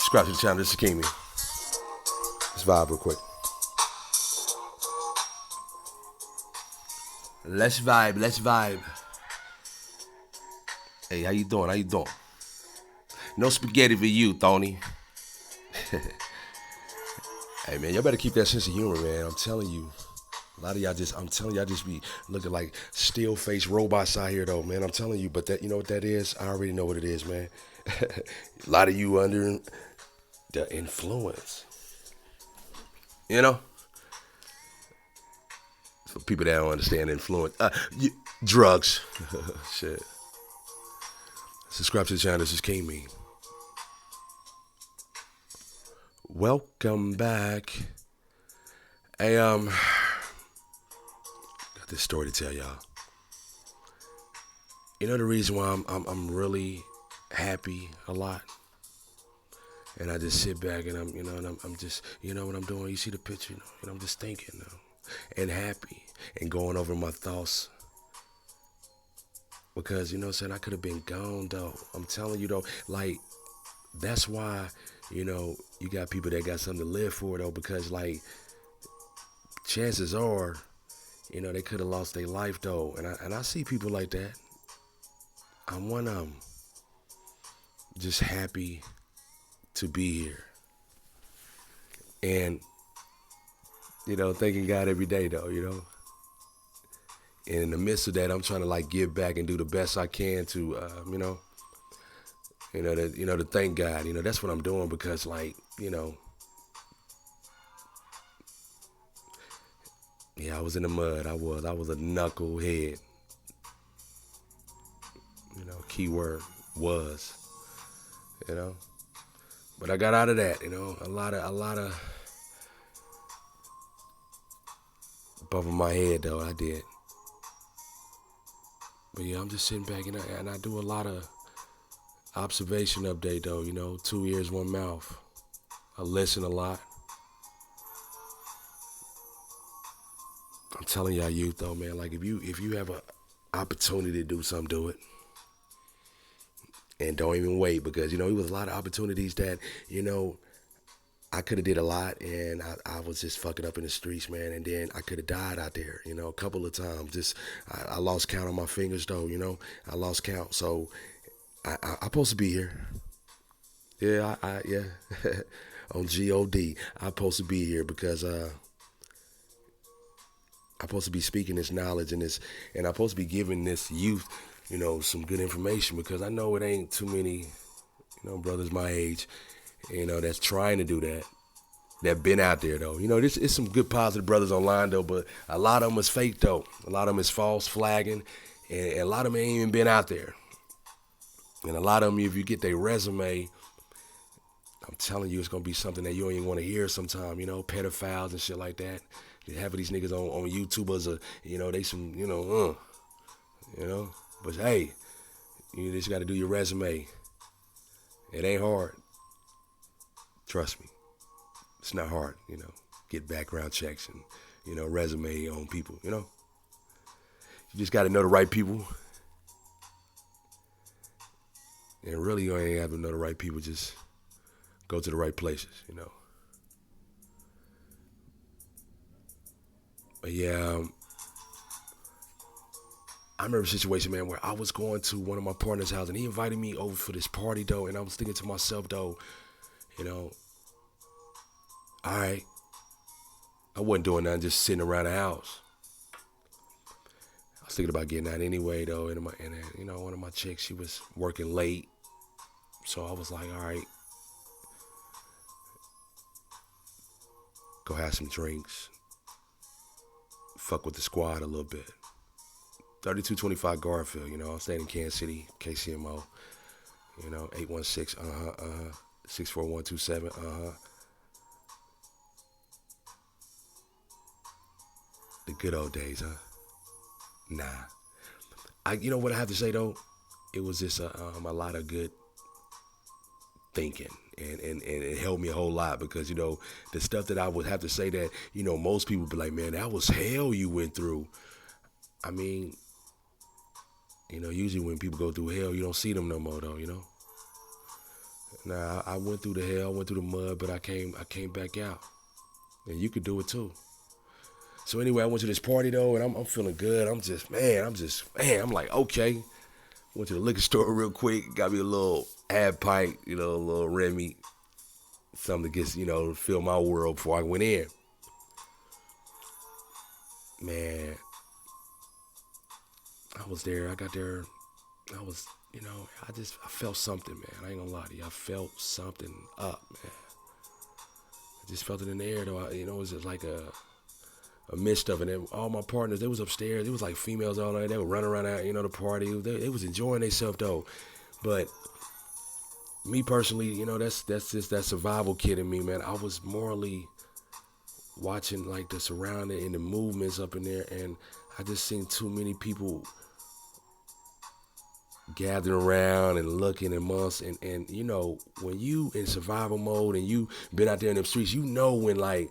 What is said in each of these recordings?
Subscribe to the channel. This is Kimi. Let's vibe real quick. Let's vibe. Let's vibe. Hey, how you doing? How you doing? No spaghetti for you, Tony. Hey, man, y'all better keep that sense of humor, man. I'm telling you. A lot of y'all just be looking like still-faced robots out here, though, man. I'm telling you, but that, you know what that is? I already know what it is, man. A lot of you under the influence. You know? For people that don't understand influence. Drugs. Shit. Subscribe to the channel. This is Kimi. Welcome back. Hey, got this story to tell y'all. You know the reason why I'm really happy a lot, and I just sit back and I'm just, you know what I'm doing. You see the picture, and I'm just thinking, and happy and going over my thoughts. Because, you know what I'm saying, I could have been gone, though. I'm telling you, though, like, that's why, you got people that got something to live for, though, because, like, chances are, they could have lost their life, though. And I see people like that. I'm one of them. Just happy to be here. And, thanking God every day, though, And in the midst of that, I'm trying to like give back and do the best I can to, to thank God. That's what I'm doing because, like, yeah, I was in the mud. I was a knucklehead. Keyword was, but I got out of that. A lot of above my head though. I did. But yeah, I'm just sitting back and I do a lot of observation update though, 2 ears, 1 mouth. I listen a lot. I'm telling y'all youth though, man, like if you have an opportunity to do something, do it. And don't even wait because, it was a lot of opportunities that, I could have did a lot and I was just fucking up in the streets, man. And then I could have died out there, a couple of times. Just I lost count on my fingers though, I lost count. So I'm supposed to be here. Yeah, yeah. On G-O-D. I'm supposed to be here because I'm supposed to be speaking this knowledge and I'm supposed to be giving this youth, some good information because I know it ain't too many, brothers my age, that's trying to do that been out there though. This is some good positive brothers online though, but a lot of them is fake though. A lot of them is false flagging, and a lot of them ain't even been out there. And a lot of them, if you get their resume, I'm telling you, it's gonna be something that you don't even want to hear sometime. Pedophiles and shit like that. Half of these niggas on YouTubers are, they some, But hey, you just got to do your resume. It ain't hard. Trust me. It's not hard, get background checks and, resume on people, You just got to know the right people. And really, you ain't have to know the right people. Just go to the right places, But yeah, I remember a situation, man, where I was going to one of my partner's house and he invited me over for this party, though. And I was thinking to myself, though, all right, I wasn't doing nothing, just sitting around the house. I was thinking about getting out anyway, though. And one of my chicks, she was working late. So I was like, all right, go have some drinks. Fuck with the squad a little bit. 3225 Garfield, I'm staying in Kansas City, KCMO. 816, 64127, The good old days, huh? Nah. You know what I have to say, though? It was just a lot of good thinking. And it helped me a whole lot because, the stuff that I would have to say that, most people be like, man, that was hell you went through. I mean, usually when people go through hell, you don't see them no more, though, Nah, I went through the hell, went through the mud, but I came back out. And you could do it too. So anyway, I went to this party though, and I'm feeling good. I'm like, okay. Went to the liquor store real quick, got me a little ab pipe, a little Remy, something to get, fill my world before I went in. Man, I was there. I got there. I was, I felt something, man. I ain't gonna lie to you. I felt something up, man. I just felt it in the air, though. It was just like a mist of it. And all my partners, they was upstairs. It was like females all night. They were running around out, the party. They was enjoying themselves, though. But me personally, that's just that survival kid in me, man. I was morally watching like the surrounding and the movements up in there, and I just seen too many people gathering around and looking amongst and when you in survival mode and you been out there in the streets, when like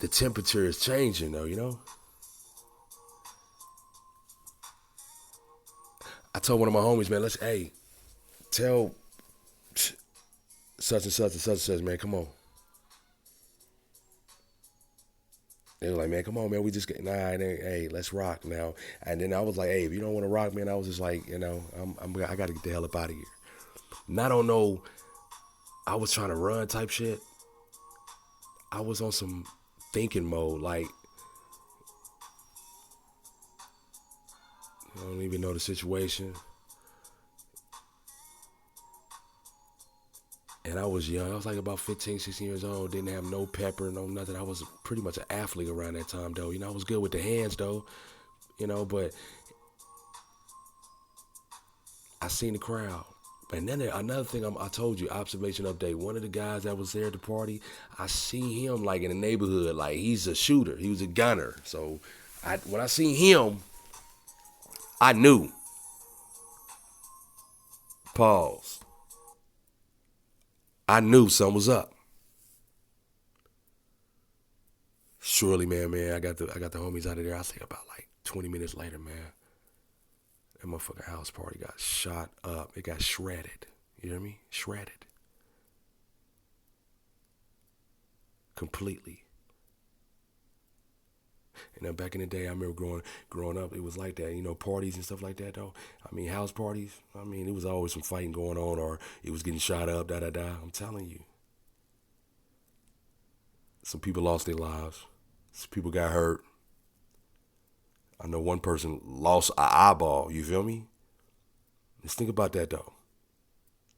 the temperature is changing though. I told one of my homies, man, tell such and such and such and such, man, come on. They were like, man, come on, man, we just get, nah, it ain't, hey, let's rock now. And then I was like, hey, if you don't want to rock, man, I was just like, I got to get the hell up out of here. And I don't know, I was trying to run type shit. I was on some thinking mode, like, I don't even know the situation. And I was young. I was like about 15, 16 years old. Didn't have no pepper, no nothing. I was pretty much an athlete around that time, though. I was good with the hands, though. But I seen the crowd. And then another thing I told you, observation update. One of the guys that was there at the party, I seen him like in the neighborhood. Like he's a shooter. He was a gunner. So when I seen him, I knew. Pause. I knew something was up. Surely, man, I got the homies out of there. I say about like 20 minutes later, man, that motherfucking house party got shot up. It got shredded. You hear me? Shredded. Completely. And then back in the day, I remember growing up, it was like that, parties and stuff like that, though. I mean, house parties, it was always some fighting going on, or it was getting shot up, da-da-da. I'm telling you. Some people lost their lives. Some people got hurt. I know one person lost an eyeball, you feel me? Just think about that, though.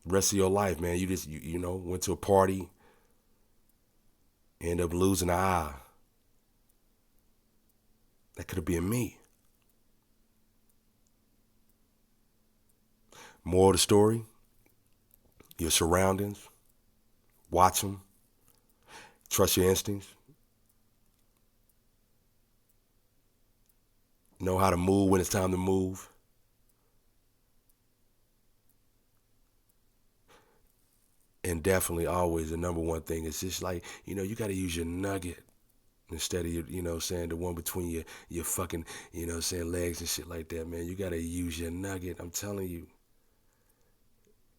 Rest of your life, man, you just, went to a party, end up losing an eye. That could have been me. Moral of the story, your surroundings, watch them, trust your instincts, know how to move when it's time to move. And definitely always the number one thing is just like, you got to use your nugget. Instead of the one between your fucking, legs and shit like that, man. You gotta use your nugget. I'm telling you.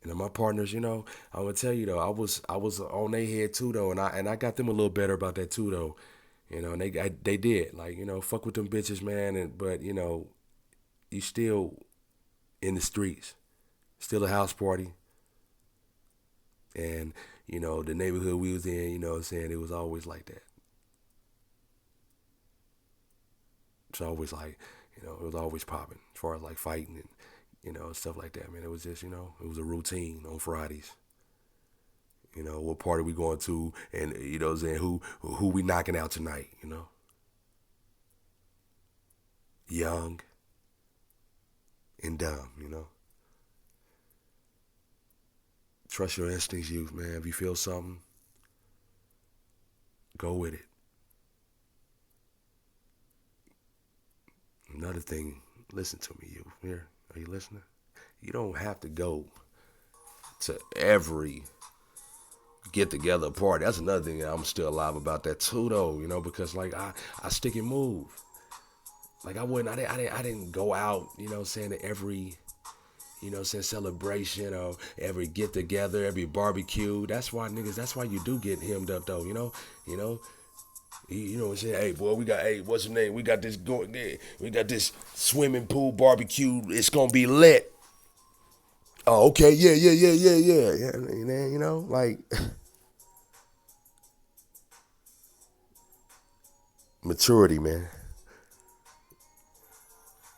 And my partners, I'm gonna tell you though, I was on their head too though, and I got them a little better about that too though. And they did like fuck with them bitches, man. But you still in the streets, still a house party, and the neighborhood we was in, it was always like that. It's always like, it was always popping as far as like fighting and, stuff like that, man. It was just, it was a routine on Fridays. What party we going to and, who we knocking out tonight, Young and dumb, Trust your instincts, youth, man. If you feel something, go with it. Another thing, listen to me, you. Here, are you listening? You don't have to go to every get together party. That's another thing that I'm still alive about that too, though. Because like I stick and move. Like I didn't go out. To every you know, saying celebration or every get together, every barbecue. That's why niggas. That's why you do get hemmed up though. You know. You know what I'm saying? Hey, boy, we got, hey, what's the name? We got this going there. We got this swimming pool barbecue. It's gonna be lit. Oh, okay, yeah. You know, like maturity, man.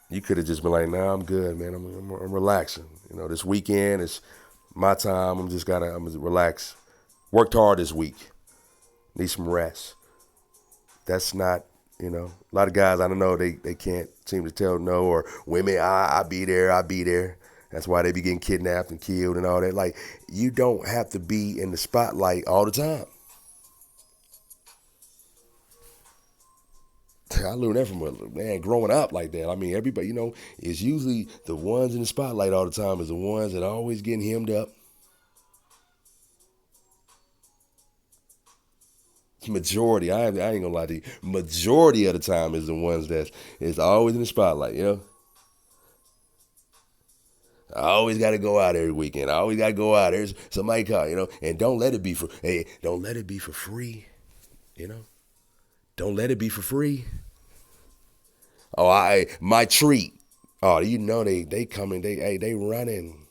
You could have just been like, nah, I'm good, man. I'm relaxing. You know, this weekend is my time. I'm just relax. Worked hard this week. Need some rest. That's not, you know, a lot of guys I don't know, they can't seem to tell no, or women, I be there, I be there. That's why they be getting kidnapped and killed and all that. Like, you don't have to be in the spotlight all the time. I learned that from a man growing up like that. I mean, everybody, you know, it's usually the ones in the spotlight all the time is the ones that are always getting hemmed up. Majority, I ain't gonna lie to you. Majority of the time is the ones that is always in the spotlight. You know, I always got to go out every weekend. I always got to go out. There's somebody call, you know, and don't let it be for. Hey, don't let it be for free. You know, don't let it be for free. Oh, my treat. Oh, you know they coming. They running.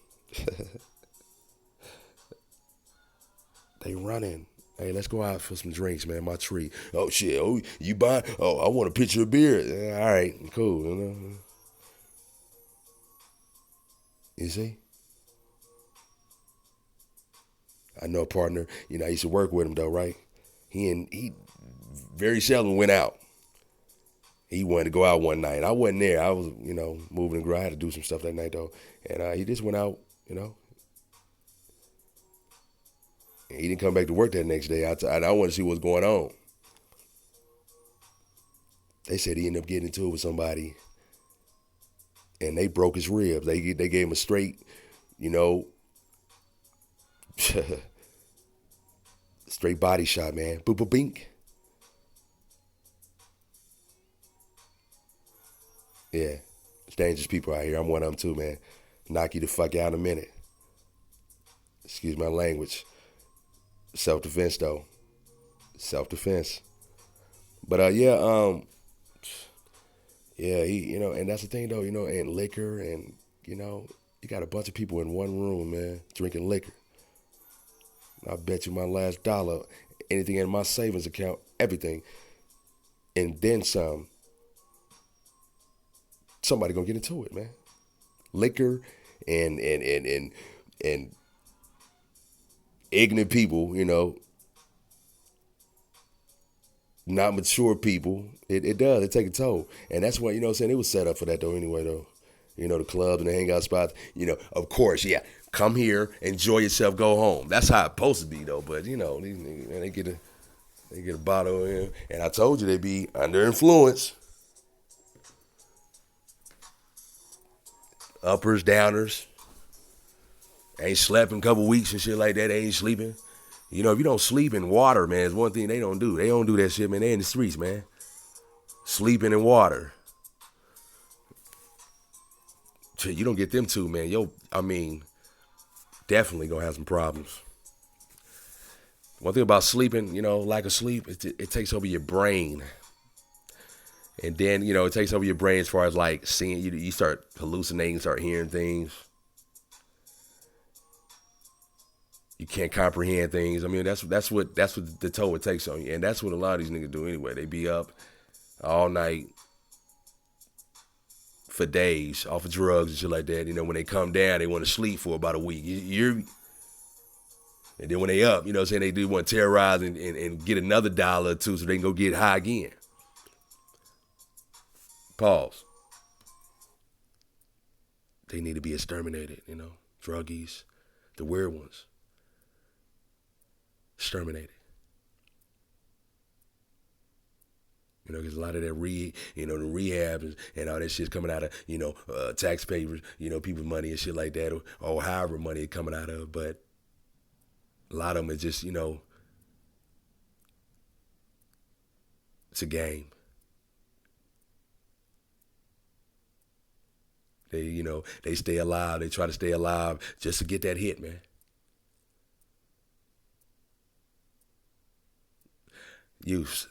They running. Hey, let's go out for some drinks, man. My treat. Oh shit. Oh, you buy? Oh, I want a pitcher of beer. Yeah, all right, cool. You know. You see? I know a partner. You know, I used to work with him though, right? He very seldom went out. He wanted to go out one night. I wasn't there. I was, you know, moving and ground. I had to do some stuff that night though, and he just went out. You know, and he didn't come back to work that next day. I wanted to see what's going on. They said he ended up getting into it with somebody, and they broke his ribs. They gave him a straight, you know, straight body shot, man. Boop boop bink. Yeah, it's dangerous people out here. I'm one of them too, man. Knock you the fuck out in a minute. Excuse my language. Self defense though. Self defense. But yeah, you know, and that's the thing though, you know, and liquor and you know, you got a bunch of people in one room, man, drinking liquor. I bet you my last dollar, anything in my savings account, everything, and then some. Somebody gonna get into it, man. Liquor and ignorant people, you know, not mature people. It does. It take a toll, and that's why you know what I'm saying it was set up for that though. Anyway, though, you know the clubs and the hangout spots. You know, of course, yeah. Come here, enjoy yourself, go home. That's how it's supposed to be though. But you know, these niggas, man, they get a bottle in, and I told you they be under influence. Uppers, downers. Ain't slept in a couple weeks and shit like that. They ain't sleeping. You know, if you don't sleep in water, man, it's one thing they don't do. They don't do that shit, man. They in the streets, man. Sleeping in water. You don't get them two, man. I mean, definitely gonna have some problems. One thing about sleeping, you know, lack of sleep, it takes over your brain. And then, you know, it takes over your brain as far as like seeing, you start hallucinating, start hearing things. You can't comprehend things. I mean, that's what the toll it takes on you. And that's what a lot of these niggas do anyway. They be up all night for days off of drugs and shit like that. You know, when they come down, they want to sleep for about a week. And then when they up, you know what I'm saying, they do want to terrorize and get another dollar or two so they can go get high again. Pause. They need to be exterminated, you know. Druggies, the weird ones. Exterminated. You know, because a lot of that the rehab and all that shit's coming out of, you know, taxpayers, you know, people's money and shit like that, or however money is coming out of. But a lot of them is just, you know, it's a game. They stay alive. They try to stay alive just to get that hit, man. Youths,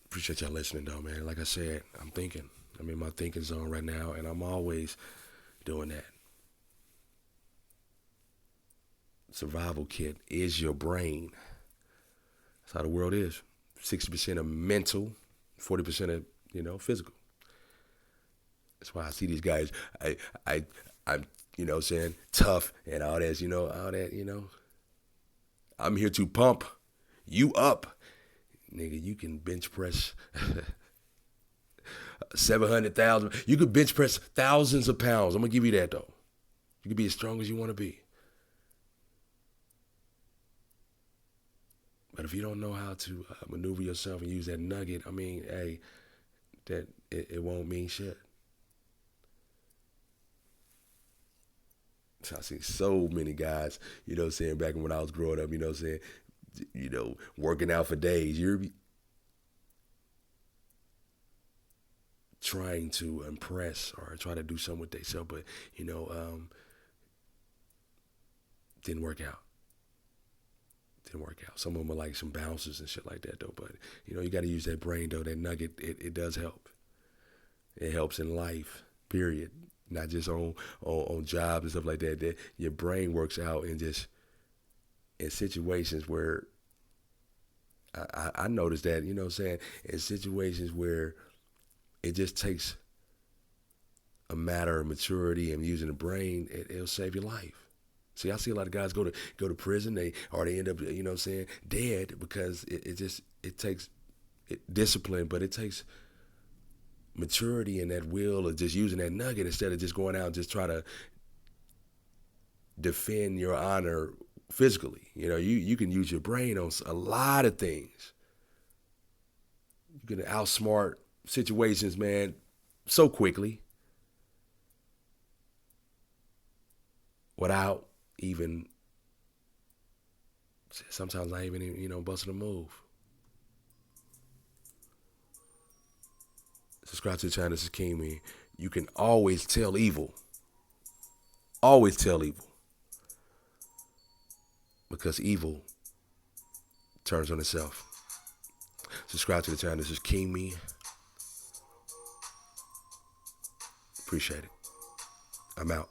appreciate y'all listening, though, man. Like I said, I'm thinking. I'm in my thinking zone right now, and I'm always doing that. Survival kit is your brain. That's how the world is. 60% of mental, 40% of physical. That's why I see these guys. I'm saying tough and all that. All that. I'm here to pump you up, nigga. You can bench press 700,000. You could bench press thousands of pounds. I'm gonna give you that though. You can be as strong as you want to be. But if you don't know how to maneuver yourself and use that nugget, I mean, hey, that it won't mean shit. So I see so many guys, back when I was growing up, working out for days. You're trying to impress or try to do something with themselves, but, didn't work out. Some of them are like some bouncers and shit like that though. But you got to use that brain though. That nugget, it does help. It helps in life, period. Not just on jobs and stuff like that. That your brain works out in situations where I noticed that, in situations where it just takes a matter of maturity and using the brain, it'll save your life. See, I see a lot of guys go to prison, they end up, dead because it takes discipline, but it takes maturity and that will of just using that nugget instead of just going out and just try to defend your honor physically. You can use your brain on a lot of things. You can outsmart situations, man, so quickly without even sometimes not even busting a move. Subscribe to the channel. This is King Me. You can always tell evil. Always tell evil. Because evil turns on itself. Subscribe to the channel. This is King Me. Appreciate it. I'm out.